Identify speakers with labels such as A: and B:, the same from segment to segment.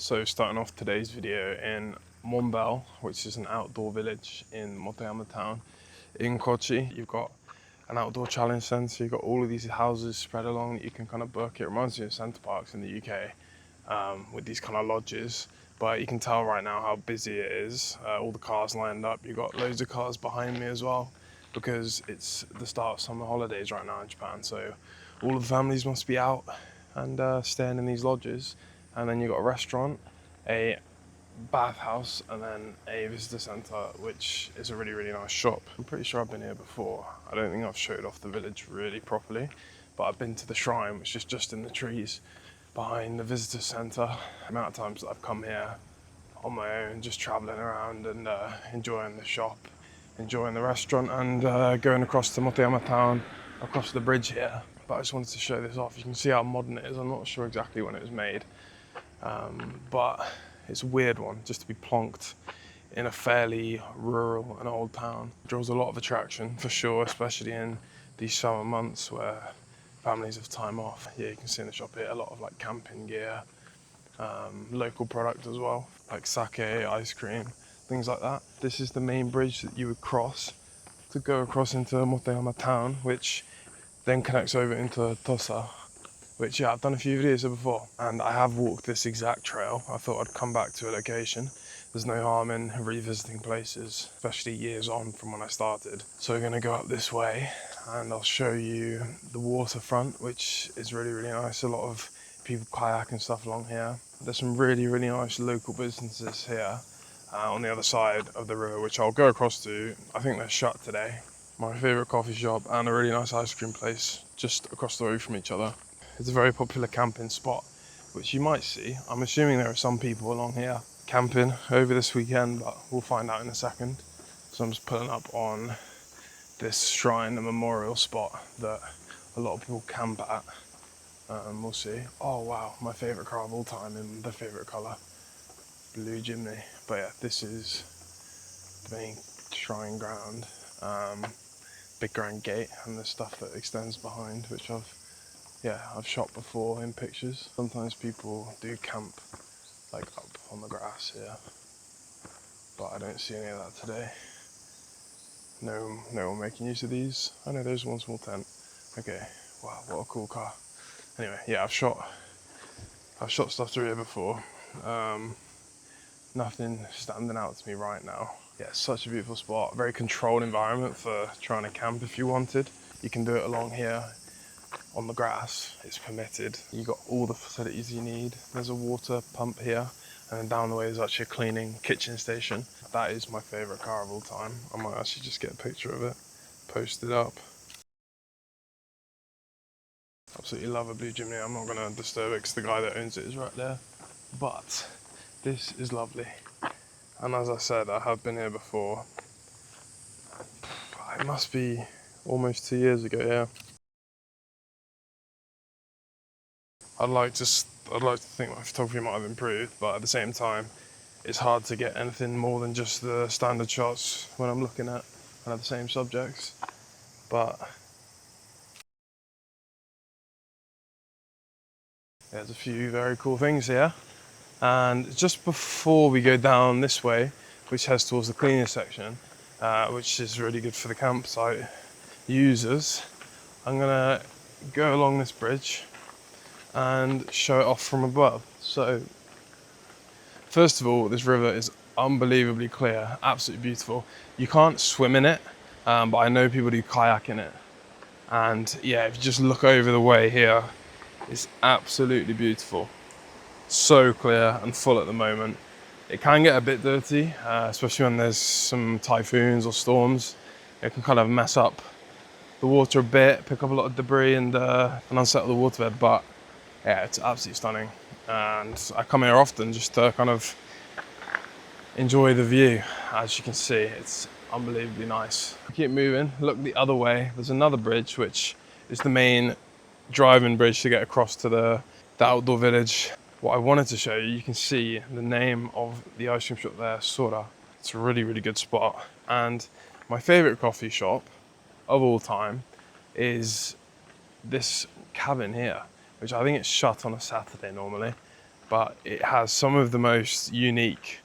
A: So starting off today's video in Monbel, which is an outdoor village in Motoyama Town in Kochi. You've got an outdoor challenge centre, you've got all of these houses spread along that you can kind of book. It reminds me of centre parks in the UK with these kind of lodges, but you can tell right now how busy it is. All the cars lined up, you've got loads of cars behind me as well because it's the start of summer holidays right now in Japan, so all of the families must be out and staying in these lodges. And then you've got a restaurant, a bathhouse, and then a visitor centre, which is a really, really nice shop. I'm pretty sure I've been here before. I don't think I've showed off the village really properly, but I've been to the shrine, which is just in the trees behind the visitor centre. The amount of times that I've come here on my own, just travelling around and enjoying the shop, enjoying the restaurant, and going across to Motoyama Town, across the bridge here. But I just wanted to show this off. You can see how modern it is. I'm not sure exactly when it was made. But it's a weird one just to be plonked in a fairly rural and old town. It draws a lot of attraction for sure, especially in these summer months where families have time off. Yeah, you can see in the shop here a lot of like camping gear, local product as well, like sake, ice cream, things like that. This is the main bridge that you would cross to go across into Motoyama Town, which then connects over into Tosa, which, yeah, I've done a few videos of before, and I have walked this exact trail. I thought I'd come back to a location. There's no harm in revisiting places, especially years on from when I started. So we're gonna go up this way, and I'll show you the waterfront, which is really, really nice. A lot of people kayak and stuff along here. There's some really, really nice local businesses here on the other side of the river, which I'll go across to. I think they're shut today. My favourite coffee shop and a really nice ice cream place just across the road from each other. It's a very popular camping spot, which you might see. I'm assuming there are some people along here camping over this weekend, but we'll find out in a second. So I'm just pulling up on this shrine, a memorial spot that a lot of people camp at. We'll see. Oh wow, my favourite car of all time in the favourite colour, blue Jimny. But yeah, this is the main shrine ground, big grand gate, and the stuff that extends behind, which I've shot before in pictures. Sometimes people do camp like up on the grass here, but I don't see any of that today. No one making use of these. I know there's one small tent. Okay, wow, what a cool car. Anyway, yeah, I've shot stuff through here before. Nothing standing out to me right now. Yeah, it's such a beautiful spot. Very controlled environment for trying to camp if you wanted. You can do it along here. On the grass, it's permitted. You got all the facilities you need. There's a water pump here, and then down the way is actually a cleaning kitchen station. That is my favourite car of all time. I might actually just get a picture of it, post it up. Absolutely love a blue Jimny. I'm not going to disturb it because the guy that owns it is right there. But this is lovely. And as I said, I have been here before. It must be almost 2 years ago, yeah. I'd like to think my photography might have improved, but at the same time, it's hard to get anything more than just the standard shots when I'm looking at kind of the same subjects. But there's a few very cool things here. And just before we go down this way, which heads towards the cleaning section, which is really good for the campsite users, I'm gonna go along this bridge and show it off from above. So first of all, this river is unbelievably clear, absolutely beautiful. You can't swim in it, but I know people do kayak in it. And yeah, if you just look over the way here, it's absolutely beautiful. So clear and full at the moment. It can get a bit dirty, especially when there's some typhoons or storms. It can kind of mess up the water a bit, pick up a lot of debris and unsettle the waterbed, but yeah, it's absolutely stunning. And I come here often just to kind of enjoy the view. As you can see, it's unbelievably nice. Keep moving, look the other way. There's another bridge, which is the main driving bridge to get across to the outdoor village. What I wanted to show you, you can see the name of the ice cream shop there, Sora. It's a really, really good spot. And my favorite coffee shop of all time is this cabin here, which I think it's shut on a Saturday normally. but it has some of the most unique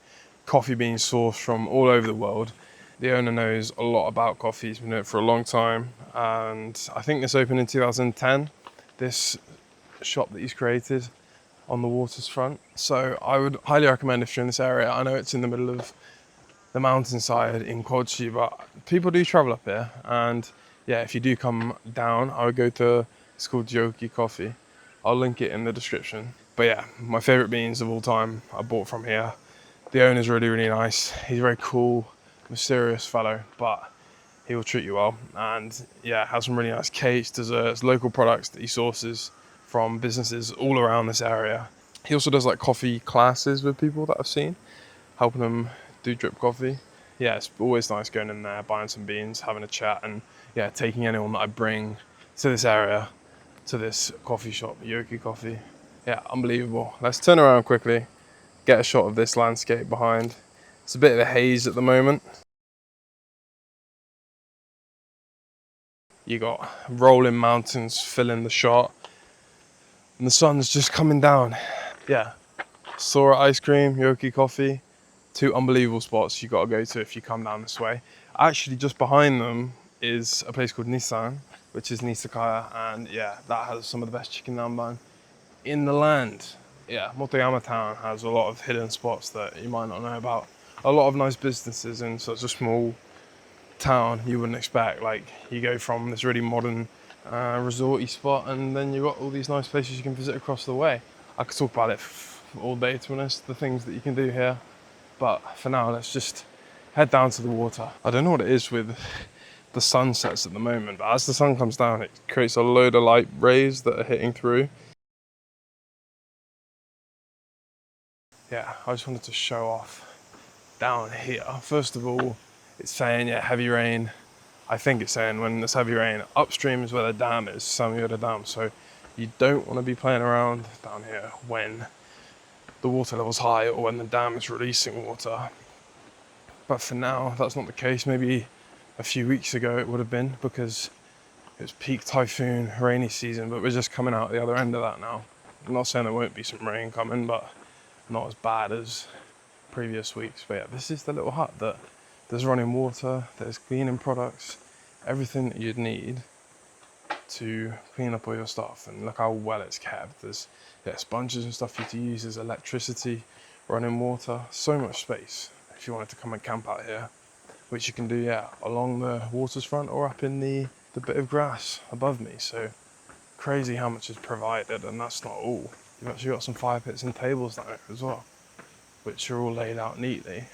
A: coffee beans sourced from all over the world. The owner knows a lot about coffee. He's been doing it for a long time, and I think this opened in 2010, this shop that he's created on the waterfront. So I would highly recommend if you're in this area. I know it's in the middle of the mountainside in Kochi, but people do travel up here. And yeah, if you do come down, I would go to, it's called Joki Coffee. I'll link it in the description. But yeah, my favorite beans of all time I bought from here. The owner's really, really nice. He's a very cool, mysterious fellow, but he will treat you well. And yeah, has some really nice cakes, desserts, local products that he sources from businesses all around this area. He also does like coffee classes with people that I've seen, helping them do drip coffee. Yeah, it's always nice going in there, buying some beans, having a chat, and yeah, taking anyone that I bring to this area, to this coffee shop, Yoki Coffee. Yeah, unbelievable. Let's turn around quickly, get a shot of this landscape behind. It's a bit of a haze at the moment. You got rolling mountains filling the shot, and the sun's just coming down. Yeah, Sora ice cream, Yoki coffee, two unbelievable spots you gotta go to if you come down this way. Actually, just behind them is a place called Nissan, which is Nisakaya, and yeah, that has some of the best chicken nanban in the land. Yeah, Motoyama Town has a lot of hidden spots that you might not know about. A lot of nice businesses in such a small town you wouldn't expect. Like, you go from this really modern resorty spot, and then you've got all these nice places you can visit across the way. I could talk about it all day, to be honest, the things that you can do here, but for now let's just head down to the water. I don't know what it is with the sunsets at the moment, but as the sun comes down it creates a load of light rays that are hitting through. Yeah, I just wanted to show off down here. First of all, it's saying, yeah, heavy rain. I think it's saying when there's heavy rain, upstream is where the dam is, Samyota Dam. So you don't want to be playing around down here when the water level's high or when the dam is releasing water. But for now, that's not the case. Maybe a few weeks ago it would have been, because it was peak typhoon, rainy season, but we're just coming out the other end of that now. I'm not saying there won't be some rain coming, but not as bad as previous weeks. But yeah, this is the little hut that there's running water, there's cleaning products, everything that you'd need to clean up all your stuff. And look how well it's kept. There's sponges and stuff for you to use, there's electricity, running water, so much space if you wanted to come and camp out here, which you can do, yeah, along the waterfront or up in the bit of grass above me. So crazy how much is provided, and that's not all. You've actually got some fire pits and tables down here as well, which are all laid out neatly.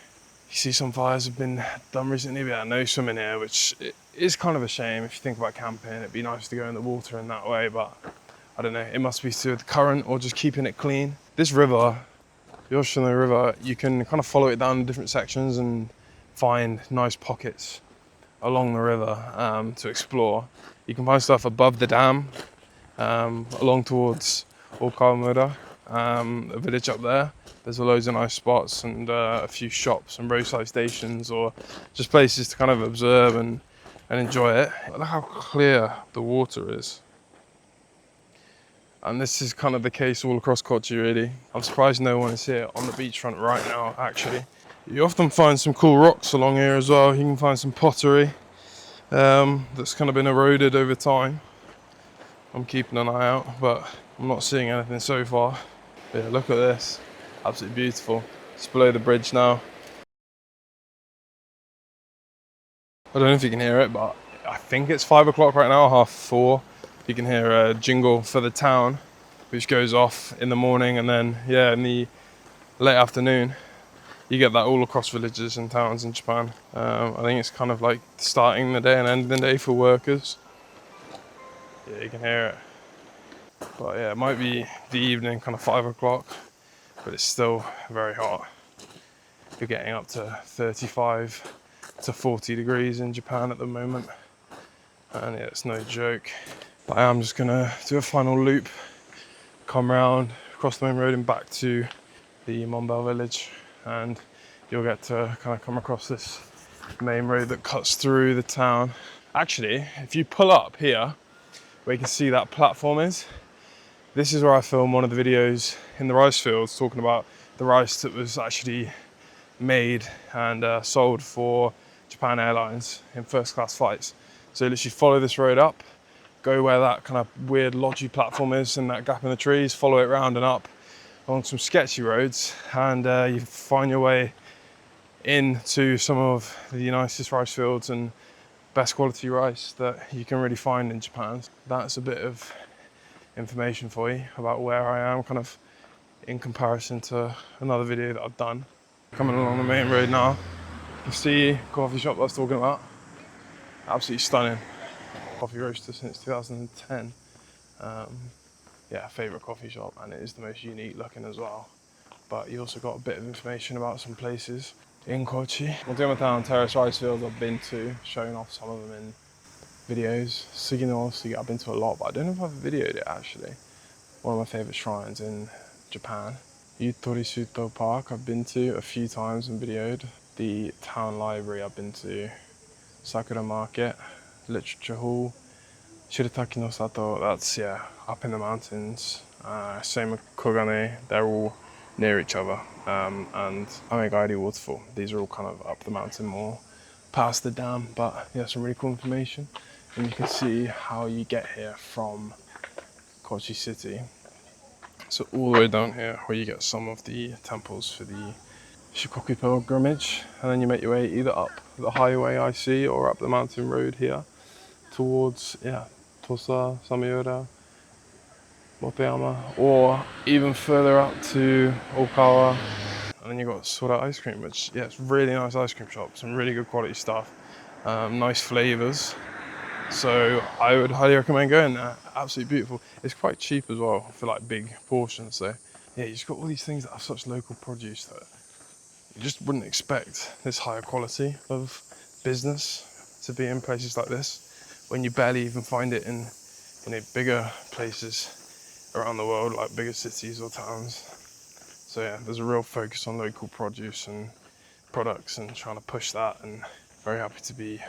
A: You see some fires have been done recently. We had no swimming here, which is kind of a shame. If you think about camping, it'd be nice to go in the water in that way, but I don't know, it must be to do with the current or just keeping it clean. This river, the Yoshino River, you can kind of follow it down in different sections and find nice pockets along the river to explore. You can find stuff above the dam, along towards Okamura, a village up there. There's loads of nice spots and a few shops and roadside stations, or just places to kind of observe and enjoy it. Look how clear the water is. And this is kind of the case all across Kochi, really. I'm surprised no one is here on the beachfront right now, actually. You often find some cool rocks along here as well. You can find some pottery that's kind of been eroded over time. I'm keeping an eye out, but I'm not seeing anything so far. Yeah, look at this. Absolutely beautiful. It's below the bridge now. I don't know if you can hear it, but I think it's 5 o'clock right now, 4:30. You can hear a jingle for the town, which goes off in the morning, and then, yeah, in the late afternoon, you get that all across villages and towns in Japan. I think it's kind of like starting the day and ending the day for workers. Yeah, you can hear it. But yeah, it might be the evening, kind of 5 o'clock, but it's still very hot. You're getting up to 35 to 40 degrees in Japan at the moment, and yeah, it's no joke. But I am just gonna do a final loop, come round across the main road and back to the Monbel village, and you'll get to kind of come across this main road that cuts through the town. Actually, if you pull up here where you can see that platform is, This is where I filmed one of the videos in the rice fields, talking about the rice that was actually made and sold for Japan Airlines in first class flights. So literally follow this road up, go where that kind of weird lodgy platform is and that gap in the trees, follow it round and up along some sketchy roads, and you find your way into some of the nicest rice fields and best quality rice that you can really find in Japan. That's a bit of information for you about where I am kind of in comparison to another video that I've done. Coming along the main road now, you see coffee shop I was talking about. Absolutely stunning. Coffee roaster since 2010. Yeah, favourite coffee shop, and it is the most unique looking as well. But you also got a bit of information about some places in Kochi. Motoyama Town terrace rice fields I've been to, showing off some of them in videos. Sugino, I've been to a lot, but I don't know if I've videoed it actually. One of my favourite shrines in Japan. Yutori Suto Park I've been to a few times and videoed. The town library I've been to. Sakura Market, Literature Hall, Shirataki no Sato, that's up in the mountains. Same with Kogane, they're all near each other. And Amegairi Waterfall, these are all kind of up the mountain more, past the dam, but yeah, some really cool information. And you can see how you get here from Kochi City. So all the way down here where you get some of the temples for the Shikoku pilgrimage, and then you make your way either up the highway I see or up the mountain road here towards Tosa, Samiura, Motoyama, or even further up to Okawa. And then you've got Sora ice cream, which it's really nice ice cream shop, some really good quality stuff, nice flavours. So I would highly recommend going there. Absolutely beautiful. It's quite cheap as well for like big portions. So yeah, you just got all these things that have such local produce that you just wouldn't expect this higher quality of business to be in places like this when you barely even find it in bigger places around the world, like bigger cities or towns. So yeah, there's a real focus on local produce and products and trying to push that, and very happy to be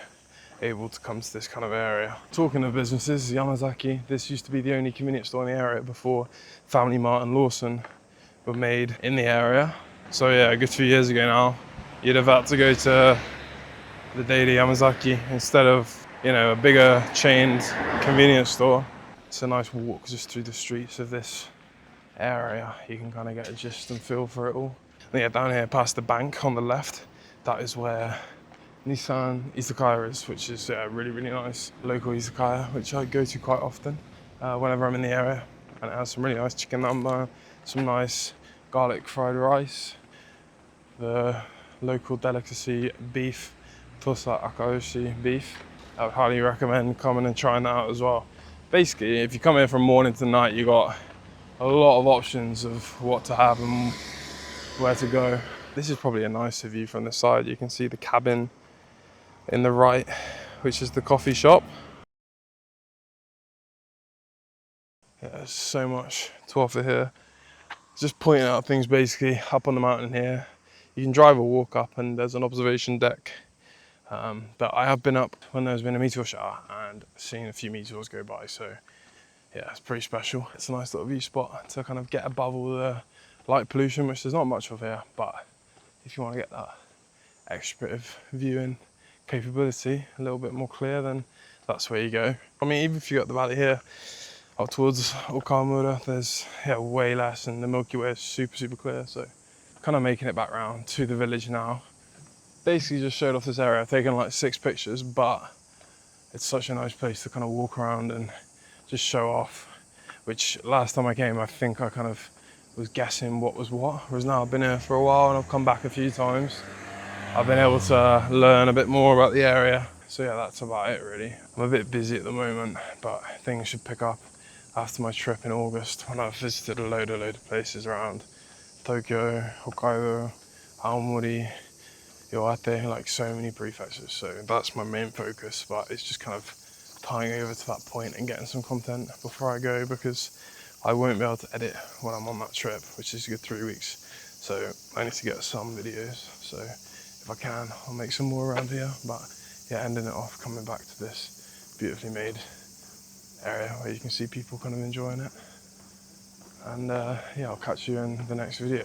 A: able to come to this kind of area. Talking of businesses, Yamazaki, this used to be the only convenience store in the area before Family Mart and Lawson were made in the area. So yeah, a good few years ago now, you'd have had to go to the daily Yamazaki instead of, a bigger chained convenience store. It's a nice walk just through the streets of this area. You can kind of get a gist and feel for it all. And yeah, down here past the bank on the left, that is where Nissan Izakaya is, which is a really, really nice local izakaya, which I go to quite often whenever I'm in the area. And it has some really nice chicken namba, some nice garlic fried rice, the local delicacy beef, Tosa Akaoshi beef. I would highly recommend coming and trying that out as well. Basically, if you come here from morning to night, you got a lot of options of what to have and where to go. This is probably a nicer view from the side. You can see the cabin in the right, which is the coffee shop. Yeah, there's so much to offer here. Just pointing out things basically up on the mountain here. You can drive or walk up, and there's an observation deck that I have been up when there's been a meteor shower and seen a few meteors go by. So yeah, it's pretty special. It's a nice little view spot to kind of get above all the light pollution, which there's not much of here, but if you want to get that extra bit of viewing capability, a little bit more clear, then that's where you go. I mean, even if you got the valley here up towards Okamura, there's way less, and the Milky Way is super, super clear. So kind of making it back round to the village now. Basically just showed off this area. I've taken like 6 pictures, but it's such a nice place to kind of walk around and just show off, which last time I came, I think I kind of was guessing what was what, whereas now I've been here for a while and I've come back a few times. I've been able to learn a bit more about the area. So yeah, that's about it really. I'm a bit busy at the moment, but things should pick up after my trip in August when I've visited a load of places around Tokyo, Hokkaido, Aomori, Iwate, like so many prefectures. So that's my main focus, but it's just kind of tying over to that point and getting some content before I go, because I won't be able to edit when I'm on that trip, which is a good 3 weeks. So I need to get some videos. So if I can, I'll make some more around here. But yeah, ending it off, coming back to this beautifully made area where you can see people kind of enjoying it. And yeah, I'll catch you in the next video.